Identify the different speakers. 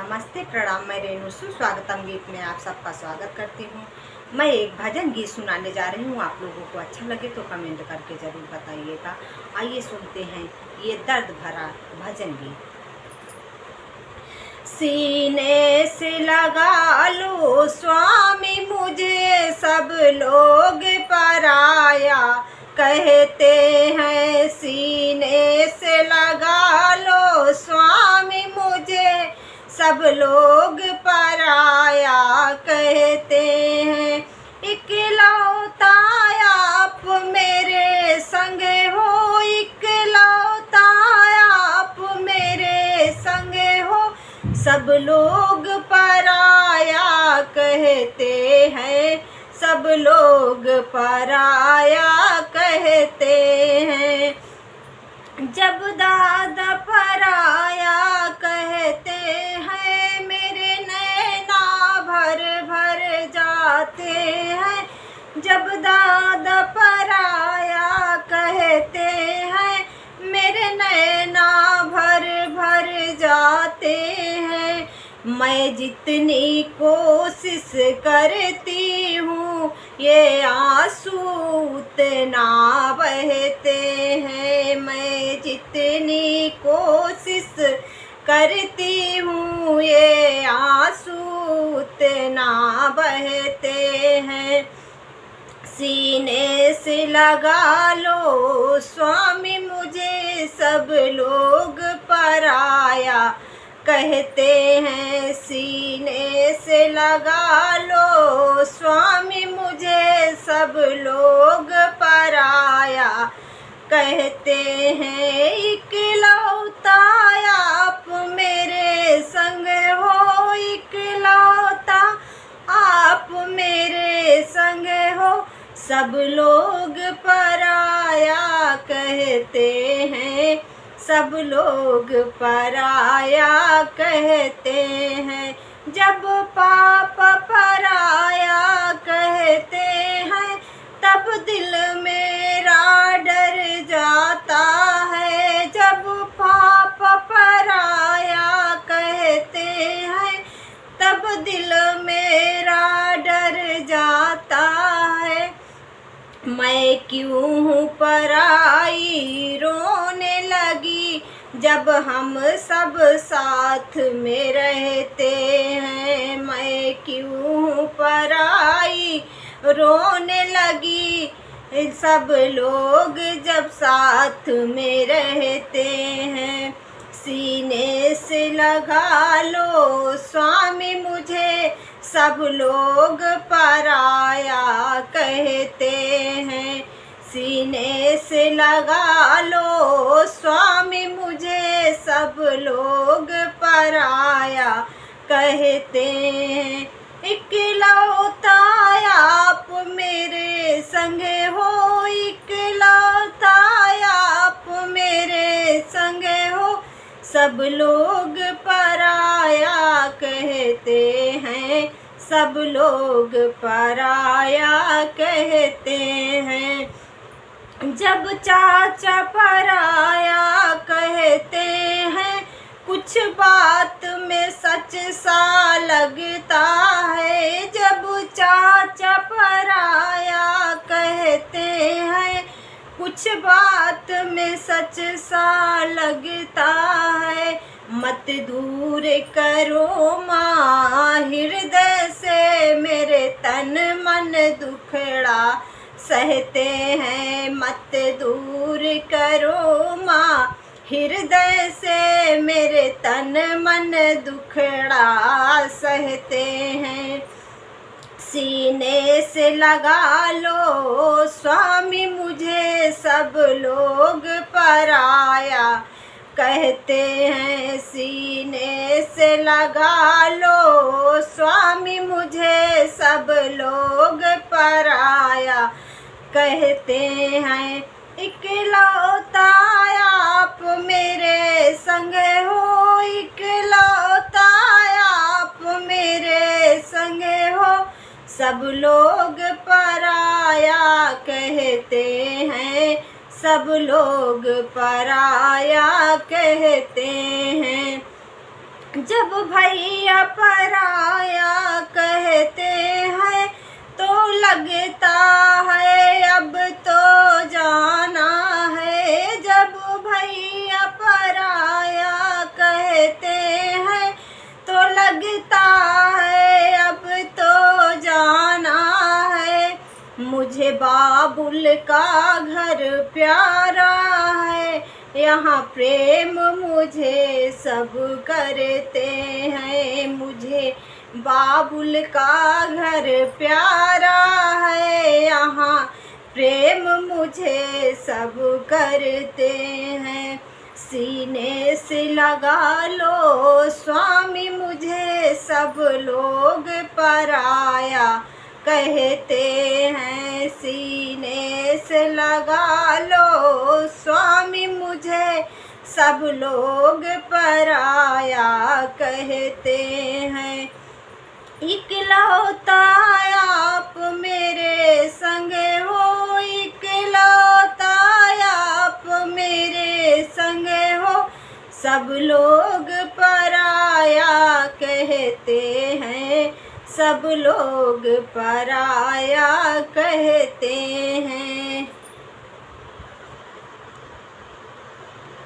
Speaker 1: नमस्ते प्रणाम। मैं रेणु सुस्वागतम गीत में आप सबका स्वागत करती हूँ। मैं एक भजन गीत सुनाने जा रही हूँ। आप लोगों को अच्छा लगे तो कमेंट करके ज़रूर बताइएगा। आइए सुनते हैं ये दर्द भरा भजन गीत। सीने से लगा लो स्वामी मुझे सब लोग पराया कहते हैं। सीने से लगा लो स्वामी मुझे सब लोग पराया कहते हैं। इकलौता आप मेरे संग हो, इकलौता आप मेरे संग हो, सब लोग पराया कहते हैं, सब लोग पराया कहते हैं। जब दादा पराया कहते हैं, मेरे नैना भर भर जाते हैं। जब दादा पराया कहते हैं, मेरे नैना भर भर जाते हैं। मैं जितनी कोशिश करती हूँ ये आंसू उतना बहते हैं। मैं जितनी कोशिश करती हूँ ये आंसू उतना बहते हैं। सीने से लगा लो स्वामी मुझे सब लोग पराया कहते हैं। सीने से लगा लो स्वामी मुझे सब लोग पराया कहते हैं। इकलौता आप मेरे संग हो, इकलौता आप मेरे संग हो, सब लोग पराया कहते हैं, सब लोग पराया कहते हैं। जब पापा पराया कहते हैं तब दिल मेरा डर जाता है। जब पापा पराया कहते हैं तब दिल मेरा डर जाता है। मैं क्यों पराई रोने लगी जब हम सब साथ में रहते हैं। मैं क्यों पराई रोने लगी सब लोग जब साथ में रहते हैं। सीने से लगा लो स्वामी मुझे सब लोग पराया कहते हैं। सीने से लगा लो स्वामी मुझे सब लोग पराया कहते हैं। इकलौता आप मेरे संग हो, इकलौता आप मेरे संग हो, सब लोग पराया कहते हैं, सब लोग पराया कहते हैं। जब चाचा पराया कहते हैं कुछ बात में सच सा लगता है। जब चाचा पराया कहते हैं कुछ बात में सच सा लगता है। मत दूर करो माँ हृदय से, मेरे तन मन दुखड़ा सहते हैं। मत दूर करो माँ हृदय से, मेरे तन मन दुखड़ा सहते हैं। सीने से लगा लो स्वामी मुझे सब लोग पराया कहते हैं। सीने से लगा लो स्वामी मुझे सब लोग पराया कहते हैं। इकलौता आप मेरे संग हो, इकलौता आप मेरे संग हो, सब लोग पराया कहते हैं, सब लोग पराया कहते हैं। जब भैया पराया कहते हैं तो लगता है अब तो जाना है। जब भैया पराया कहते हैं तो लगता है अब तो जाना है। मुझे बाबुल का घर प्यारा है, यहाँ प्रेम मुझे सब करते हैं। मुझे बाबुल का घर प्यारा है, यहाँ प्रेम मुझे सब करते हैं। सीने से लगा लो स्वामी मुझे सब लोग पराया कहते हैं। सीने से लगा लो स्वामी मुझे सब लोग पराया कहते हैं। इकलौता आप मेरे संग हो, इकलौता आप मेरे संग हो, सब लोग पराया कहते हैं। सब लोग पराया कहते हैं।